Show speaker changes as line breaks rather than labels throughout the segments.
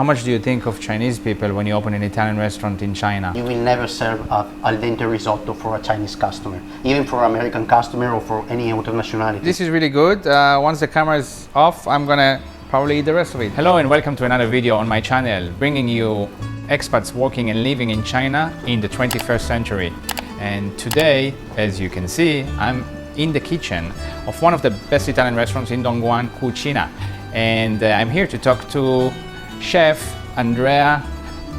How much do you think of Chinese people when you open an Italian restaurant in China?
You will never serve al dente risotto for a Chinese customer, even for an American customer or for any other nationality.
This is really good. Once the camera is off, I'm gonna probably eat the rest of it. Hello and welcome to another video on my channel, bringing you expats working and living in China in the 21st century. And today, as you can see, I'm in the kitchen of one of the best Italian restaurants in Dongguan, Cucina. And I'm here to talk to Chef Andrea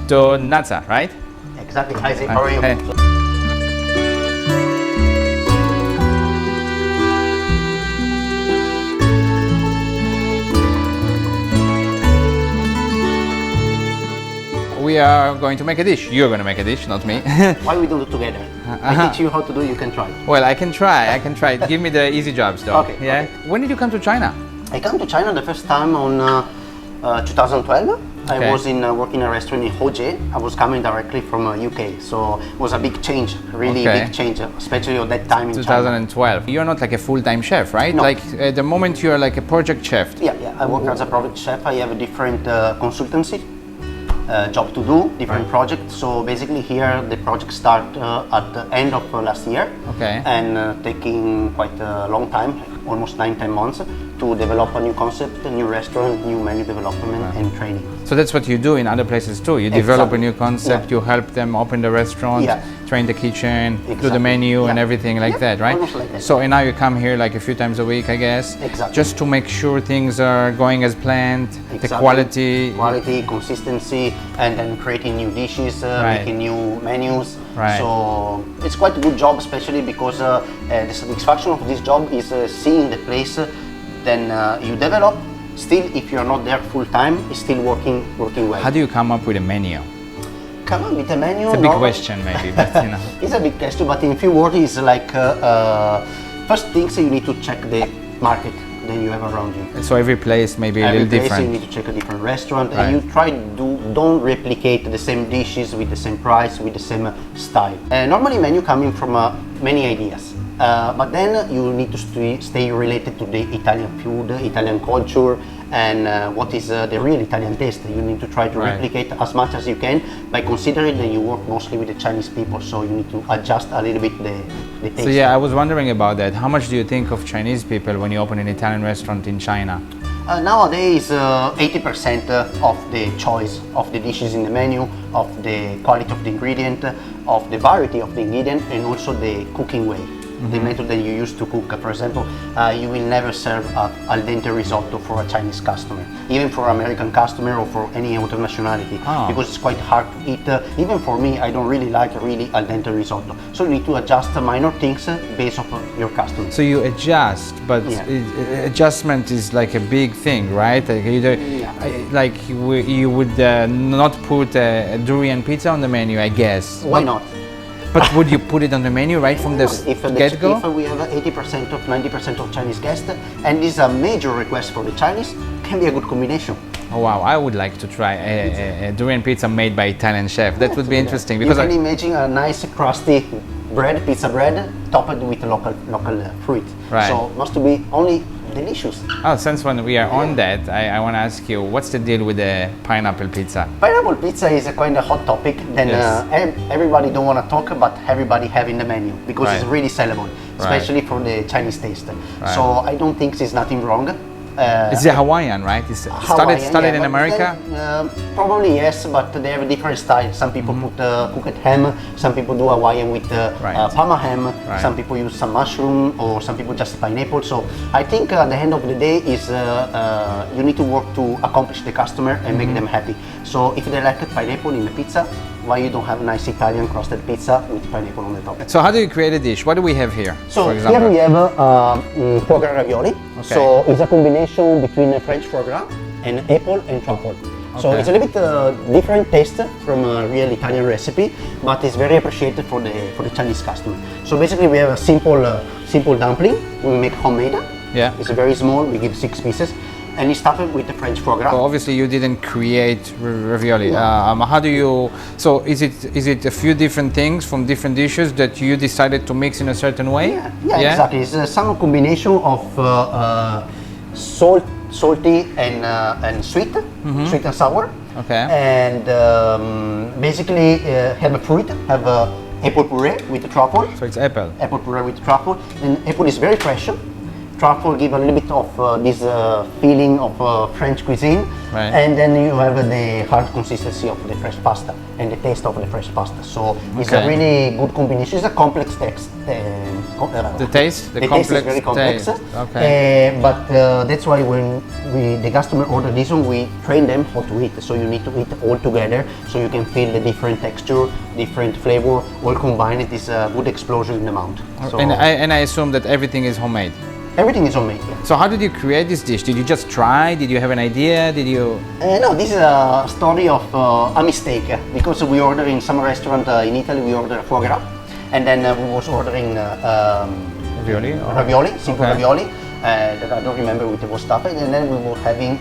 Donazzan, right?
Exactly. Hi, Zee. How are you?
Hey. We are going to make a dish. You're going to make a dish, not me.
Why we don't do it together? I teach you how to do, you can try.
Well, I can try. Give me the easy jobs though.
Okay.
Yeah.
Okay.
When did you come to China?
I came to China the first time on 2012.
Okay.
I was working in a restaurant in Foie. I was coming directly from UK, so it was a big change, really
Okay.
big change, especially at that time in China.
2012. You're not like a full-time chef, right?
No.
Like at the moment you're like a project chef.
Yeah, I work as a project chef. I have a different consultancy job to do, different projects. So basically here the project started at the end of last year.
Okay.
And taking quite a long time, almost 9-10 months, to develop a new concept, a new restaurant, new menu development and training.
So that's what you do in other places too. You develop a new concept,
Yeah.
you help them open the restaurant,
Yeah.
train the kitchen, do the
Exactly.
menu and
Yeah.
everything like
Yeah,
that, right?
almost like that.
So and now you come here like a few times a week, I guess.
Exactly.
Just to make sure things are going as planned, the
Exactly.
quality.
Consistency, and then creating new dishes,
Right.
making new menus.
Right.
So it's quite a good job, especially because the satisfaction of this job is seeing the place. Then you develop. Still, if you're not there full time, it's still working well.
How do you come up with a menu?
Come on with a menu.
It's a big question maybe, but you know.
It's a big question, but in few words, it's like first things you need to check the market that you have around you.
So every place may be a
Every
little
place
different.
you need to check a different restaurant,
Right.
and you try to don't replicate the same dishes with the same price, with the same style. Normally, menu coming from many ideas, but then you need to stay related to the Italian food, Italian culture, and what is the real Italian taste. You need to try to
Right.
replicate as much as you can, by considering that you work mostly with the Chinese people, so you need to adjust a little bit the taste.
So yeah, I was wondering about that. How much do you think of Chinese people when you open an Italian restaurant in China?
Nowadays, 80% of the choice of the dishes in the menu, of the quality of the ingredient, of the variety of the ingredient, and also the cooking way, the method that you use to cook. For example, you will never serve al dente risotto for a Chinese customer, even for an American customer or for any other nationality,
Oh.
because it's quite hard to eat. Even for me, I don't really like al dente risotto. So you need to adjust minor things based on your customer.
So you adjust, but
Yeah.
adjustment is like a big thing, right? Like like you would not put a durian pizza on the menu, I guess.
Why not?
But would you put it on the menu right from the
If
get-go?
we have 80% of 90% of Chinese guests, and this is a major request for the Chinese, can be a good combination.
Oh wow, I would like to try a durian pizza made by Italian chef. That would be interesting because
you can imagine a nice crusty bread, pizza bread, topped with local fruit.
Right.
So must be only delicious.
since when we are on that, I want to ask you, what's the deal with the pineapple pizza?
Pineapple pizza is a kind of hot topic. Then
Yes.
everybody don't want to talk, but everybody have in the menu because
Right.
it's really sellable, especially for the Chinese taste.
Right.
So I don't think there's nothing wrong.
It's a Hawaiian, right? It's
Hawaiian,
started in
but
America?
then, probably yes, but they have a different style. Some people put cooked ham, some people do Hawaiian with
Right.
Parma ham,
Right.
some people use some mushroom, or some people just pineapple. So I think at the end of the day is you need to work to accomplish the customer and make them happy. So if they like pineapple in the pizza, why you don't have a nice Italian crusted pizza with pineapple on the top?
So how do you create a dish? What do we have here,
So
for
here
example?
we have foie gras ravioli.
Okay.
So it's a combination between a French foie gras and apple and truffle. So
Okay.
it's a little bit different taste from a real Italian recipe, but it's very appreciated for the Chinese customer. So basically we have a simple dumpling we make homemade.
Yeah.
It's very small. We give 6 pieces. And it's stuffed with the French foie gras.
So obviously you didn't create ravioli. How do you? So is it a few different things from different dishes that you decided to mix in a certain way?
Yeah, exactly. It's some combination of salty and sweet, sweet and sour.
Okay.
And basically have a fruit, have a apple puree with the truffle.
So it's apple.
Apple puree with truffle. And apple is very fresh. Truffle give a little bit of this feeling of French cuisine.
Right.
And then you have the hard consistency of the fresh pasta and the taste of the fresh pasta. So it's a really good combination. It's a complex text.
The taste?
The taste is very complex.
Taste. Okay.
But that's why when the customer order this one, we train them how to eat. So you need to eat all together so you can feel the different texture, different flavor, all combined. It is a good explosion in the mouth. So
And I assume that everything is homemade.
everything is homemade. Yeah.
So how did you create this dish? Did you just try? Did you have an idea? Did you?
No, this is a story of a mistake because we order in some restaurant in Italy. We order foie gras, and then we was ordering
Ravioli?
ravioli, simple
Okay.
ravioli. That I don't remember what it was stuffed, and then we were having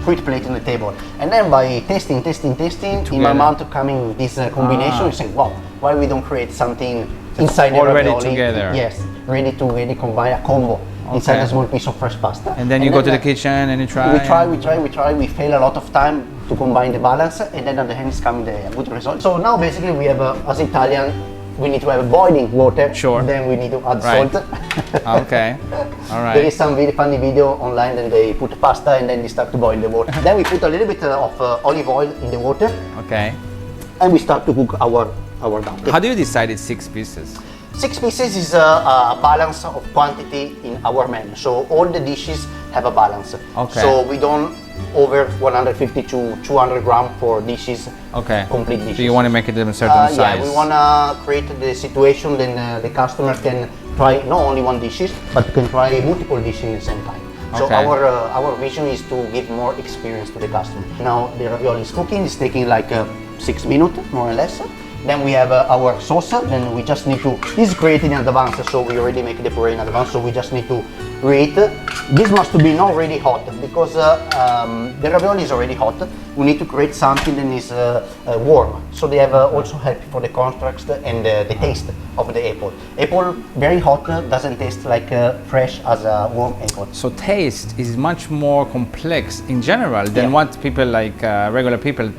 fruit plate on the table. And then by tasting, in my mouth coming with this combination, you say, wow, why we don't create something inside the
already
ravioli?
together.
Yes, ready to really combine a combo inside a small piece of fresh pasta.
And then you go to the kitchen and you try.
We try. We fail a lot of time to combine the balance, and then at the end is coming the good result. So now basically we have, as Italian, we need to have boiling water.
Sure.
Then we need to add
Right.
salt.
Okay. All
There
right.
is some very funny video online that they put pasta and then they start to boil the water. Then we put a little bit of olive oil in the water
Okay.
and we start to cook our dumpling.
How do you decide it's 6 pieces?
6 pieces is a balance of quantity in our menu. So all the dishes have a balance.
Okay.
So we don't over 150 to 200 grams for dishes.
Okay.
Complete dishes.
So you want to make it a certain size?
Yeah, we want to create the situation then the customer can try not only one dishes but can try multiple dishes at the same time. So
Okay.
our vision is to give more experience to the customer. Now the ravioli is cooking. It's taking like 6 minutes more or less. Then we have our sauce. Then we just need to. This is created in advance, so we already make the puree in advance. So we just need to create. This must be not really hot because the ravioli is already hot. We need to create something that is warm. So they have also help for the contrast and the taste of the apple. Apple very hot doesn't taste like fresh as a warm apple.
So taste is much more complex in general than
Yeah.
what people like regular people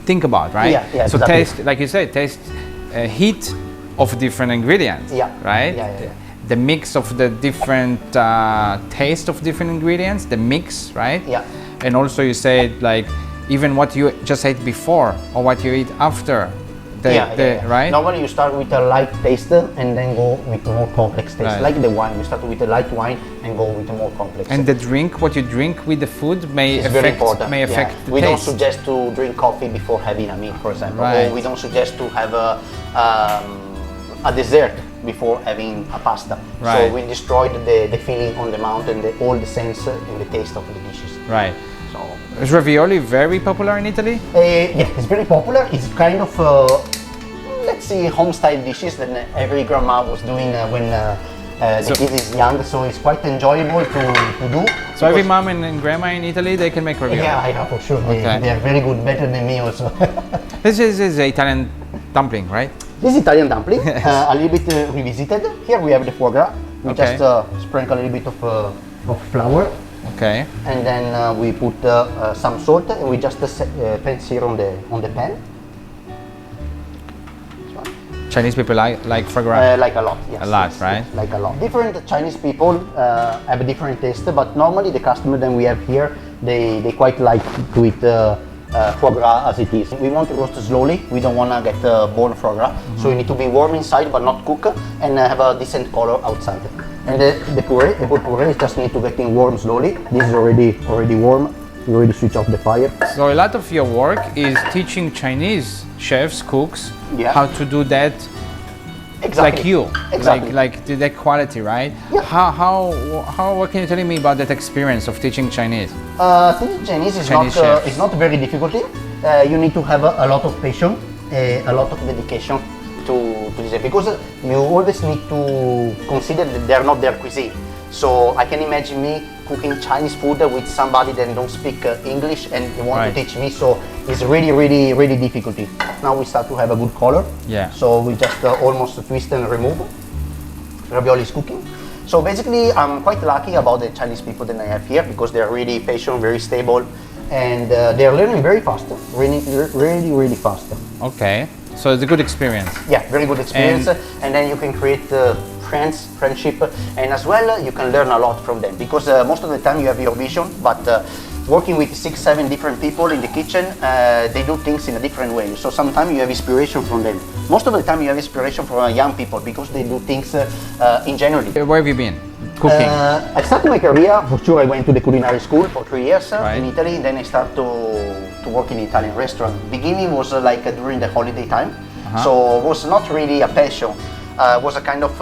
think about, right?
Yeah,
so
exactly.
taste, like you said, taste heat of different ingredients,
Yeah.
right?
Yeah.
The mix of the different taste of different ingredients, the mix, right?
Yeah.
And also you said like even what you just ate before or what you eat after, right?
Normally you start with a light taste and then go with more complex taste.
Right.
Like the wine, you start with a light wine and go with a more complex.
And the drink, what you drink with the food may
It's very
affect
important.
the
We don't
taste.
suggest to drink coffee before having a meal, for example.
Right.
Or we don't suggest to have a dessert before having a pasta.
Right.
So we destroyed the feeling on the mouth and all the sense and the taste of the dishes.
Right.
So
Is ravioli very popular in Italy?
yeah, it's very popular. It's kind of let's say home-style dishes that every grandma was doing when the kid is young. So it's quite enjoyable to do.
So every
because-
mom and grandma in Italy, they can make ravioli?
Yeah, for sure.
Okay.
They are very good, better than me also.
This is the Italian dumpling, right?
This is Italian dumpling, a little bit revisited. Here we have the foie gras. We
Okay.
just sprinkle a little bit of flour,
Okay.
and then we put some salt, and we just pan sear on the pan.
Chinese people like foie gras.
Like a lot, yes.
A lot,
yes,
right?
yes, like a lot. Different Chinese people have a different taste, but normally the customer that we have here, they quite like to eat foie gras as it is. We want to roast slowly. We don't want to get bone foie gras, so you need to be warm inside but not cook, and have a decent color outside. And the puree, apple puree, just need to get in warm slowly. This is already warm. You already switch off the fire.
So a lot of your work is teaching Chinese chefs, cooks,
Yeah.
how to do that
Exactly.
like you,
Exactly.
like that quality, right?
Yeah.
How what can you tell me about that experience of teaching Chinese?
Teaching Chinese is
Chinese chefs.
it's not very difficult. You need to have a lot of patience, a lot of dedication to this, because you always need to consider that they are not their cuisine. So I can imagine me cooking Chinese food with somebody that don't speak English and they want
Right.
to teach me. So it's really difficult. Now we start to have a good color.
Yeah.
So we just almost twist and remove. Ravioli is cooking. So basically, I'm quite lucky about the Chinese people that I have here because they are really patient, very stable, and they are learning very fast, really fast.
Okay, so it's a good experience.
Yeah, very good experience, and then you can create friendship, and as well you can learn a lot from them, because most of the time you have your vision, but working with 6-7 different people in the kitchen, they do things in a different way. So sometimes you have inspiration from them. Most of the time you have inspiration from young people, because they do things in general.
Where have you been? Cooking?
I started my career, for sure I went to the culinary school for 3 years
Right.
in Italy, then I started to work in Italian restaurant. Beginning was like during the holiday time, so it was not really a passion, it was a kind of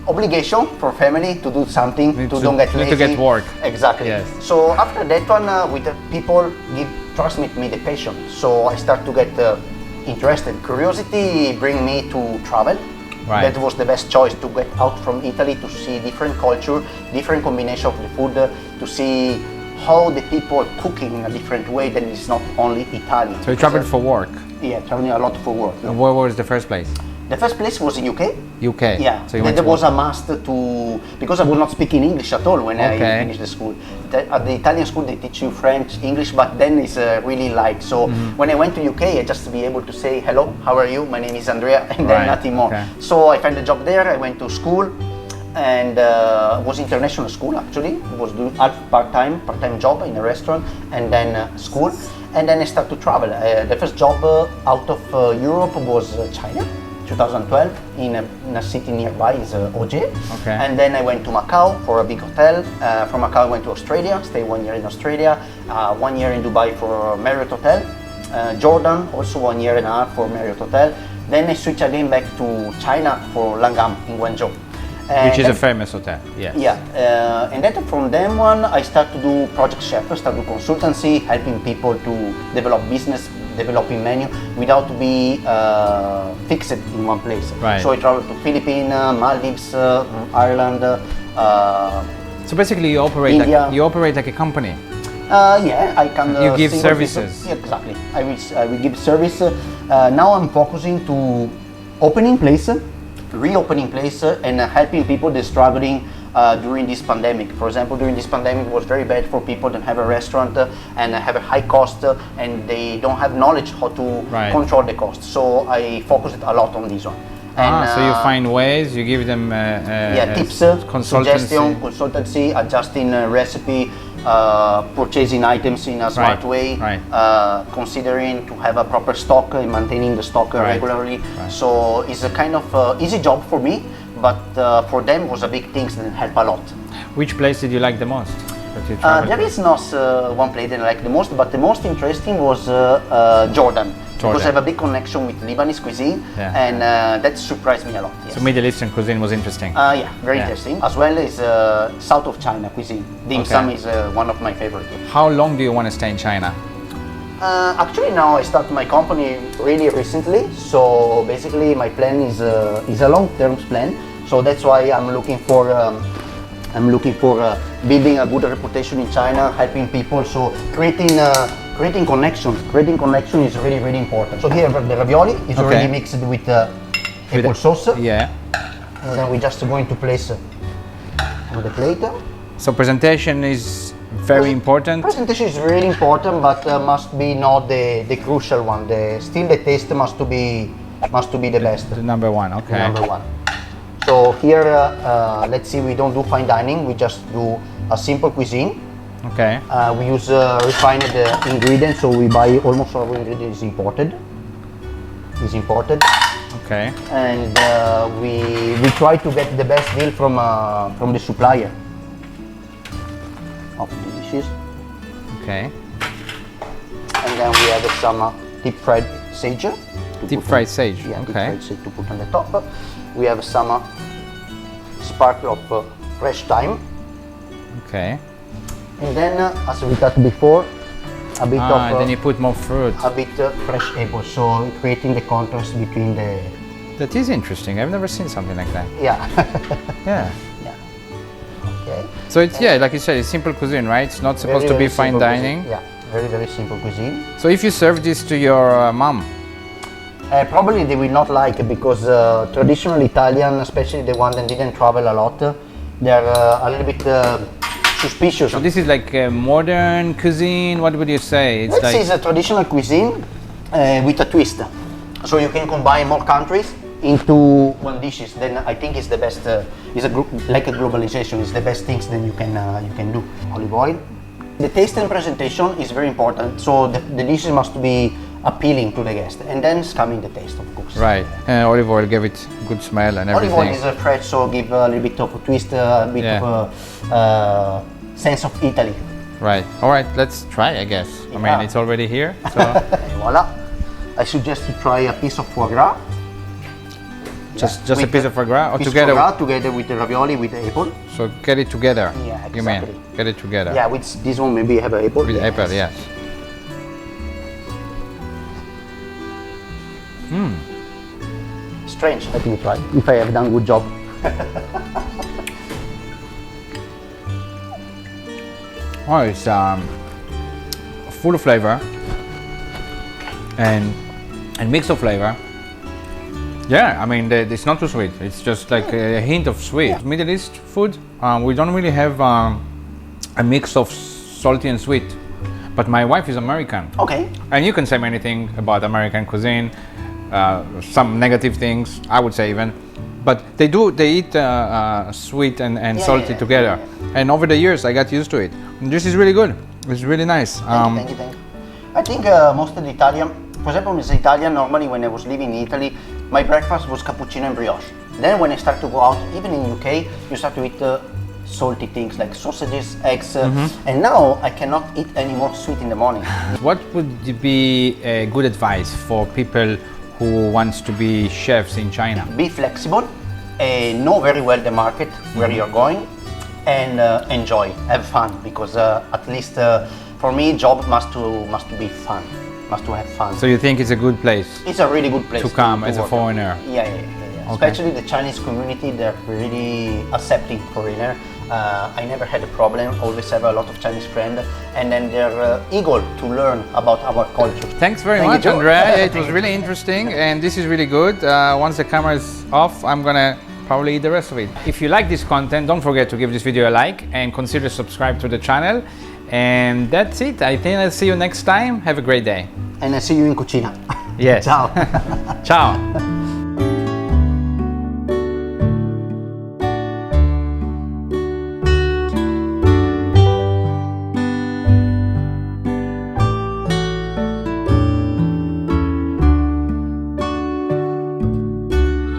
obligation for family to do something, to don't get lazy.
to get work.
Exactly.
Yes.
So after that one, with the people transmit me the passion, so I start to get interested. Curiosity bring me to travel.
Right.
That was the best choice, to get out from Italy, to see different culture, different combination of the food, to see how the people cooking in a different way that is not only Italian.
So you traveled for work?
Yeah, traveling a lot for work. Yeah.
And where was the first place?
The first place was in UK.
UK?
Yeah,
So you went
that
to
was
work.
a must to, because I was not speaking English at all when I finished the school. At the Italian school they teach you French, English, but then it's really light. So when I went to UK, I just to be able to say, hello, how are you? My name is Andrea, and then nothing more.
Okay.
So I found a job there, I went to school, and was international school actually. It was doing half part-time job in a restaurant, and then school. And then I started to travel. The first job out of Europe was China. 2012 in a city nearby is Oje.
Okay.
And then I went to Macau for a big hotel. From Macau I went to Australia, stayed 1 year in Australia, 1 year in Dubai for Marriott Hotel, Jordan also 1 year and a half for Marriott Hotel. Then I switched again back to China for Langham in Guangzhou.
Which is a famous hotel, yes.
Yeah, and then from them one I start to do project chef, start to do consultancy, helping people to develop business, developing menu without to be fixed in one place.
Right.
So I traveled to Philippines, Maldives, Ireland.
So basically you operate
India.
you operate like a company.
Yeah, I can.
You give
single
services.
people- Yeah, exactly. I will give service. Now I'm focusing to opening place, reopening place, and helping people that struggling during this pandemic. For example, during this pandemic, it was very bad for people that have a restaurant and have a high cost, and they don't have knowledge how to control the cost. So I focused a lot on this one. And,
so you find ways, you give them
tips,
consultancy.
consultancy, adjusting recipe, purchasing items in a smart way, considering to have a proper stock and maintaining the stock regularly. So it's a kind of easy job for me, but for them was a big thing that helped a lot.
Which place did you like the most that you traveled
There
to?
is not one place that I like the most, but the most interesting was Jordan. Because I have a big connection with Lebanese cuisine, and that surprised me a lot. Yes.
So Middle Eastern cuisine was interesting.
Yeah, very interesting. As well as south of China cuisine. Dim sum is one of my favorite.
How long do you want to stay in China?
Actually, now I started my company really recently. So basically, my plan is a long-term plan. So that's why I'm looking for building a good reputation in China, helping people. So creating connections. Creating connection is really, really important. So here the ravioli is already mixed with apple sauce.
Yeah.
And then we're just going to place on the plate.
So presentation is very important.
Presentation is really important, but must be not the crucial one. Still the taste must to be the best.
The number one, okay.
The number one. So here, let's see, we don't do fine dining. We just do a simple cuisine.
Okay.
We use refined ingredients, so we buy almost all ingredients imported.
Okay.
And we try to get the best deal from the supplier of the dishes.
Okay.
And then we have some deep fried sage.
Deep fried sage.
Yeah, deep
Okay.
fried sage to put on the top. We have some sparkle of fresh thyme.
Okay.
And then, as we talked before, a bit of
then you put more fruit.
a bit fresh apple, so creating the contrast between the.
That is interesting. I've never seen something like that.
Yeah.
Yeah.
Yeah. Okay.
So it's like you said, it's simple cuisine, right? It's not supposed
Very,
to be
very
fine
simple
dining.
cuisine. Yeah. Very, very simple cuisine.
So if you serve this to your mom,
Probably they will not like it because traditional Italian, especially the one that didn't travel a lot, they're a little bit suspicious.
So this is like a modern cuisine. What would you say? It's
This is a traditional cuisine with a twist. So you can combine more countries into one dishes. Then I think it's the best. It's like a globalization. It's the best things that you can do. Olive oil. The taste and presentation is very important. So the dishes must be appealing to the guest, and then it's coming the taste, of course.
Right. Olive oil give it good smell and everything.
Olive oil is fresh, so give a little bit of a twist, a bit of a sense of Italy.
Right. All right. Let's try. I guess. I mean, it's already here. So.
Voila. I suggest to try a piece of foie gras.
Just a piece of foie gras, or
piece
together?
Of foie gras together with the ravioli with the apple.
So get it together.
Yeah, exactly.
You mean get it together?
Yeah, with this one maybe have an apple.
With apple, yes.
Strange. Let me try. If I have done a good job.
Oh, it's full of flavor and mix of flavor. Yeah, I mean, it's not too sweet. It's just like a hint of sweet. Yeah. Middle East food, we don't really have a mix of salty and sweet. But my wife is American.
Okay.
And you can say anything about American cuisine, some negative things, I would say even. But they eat sweet and salty together. Yeah. And over the years, I got used to it. And this is really good. It's really nice.
Thank you. I think most of the Italian, for example, as Italian, normally when I was living in Italy, my breakfast was cappuccino and brioche. Then when I start to go out, even in UK, you start to eat salty things like sausages, eggs, and now I cannot eat any more sweet in the morning.
What would be a good advice for people who wants to be chefs in China?
Be flexible, know very well the market where you're going, and enjoy, have fun, because at least for me, job must be fun, must to have fun.
So you think it's a good place?
It's a really good place
to come
to
as a foreigner.
Yeah. Okay. Especially the Chinese community, they're really accepting foreigner. I never had a problem, always have a lot of Chinese friends, and then they're eager to learn about our culture.
Thanks very much, Andrea. It was really interesting, and this is really good. Once the camera is off, I'm gonna probably eat the rest of it. If you like this content, don't forget to give this video a like and consider subscribe to the channel. And that's it. I think I'll see you next time. Have a great day.
And I see you in cucina.
Yes.
Ciao.
Ciao.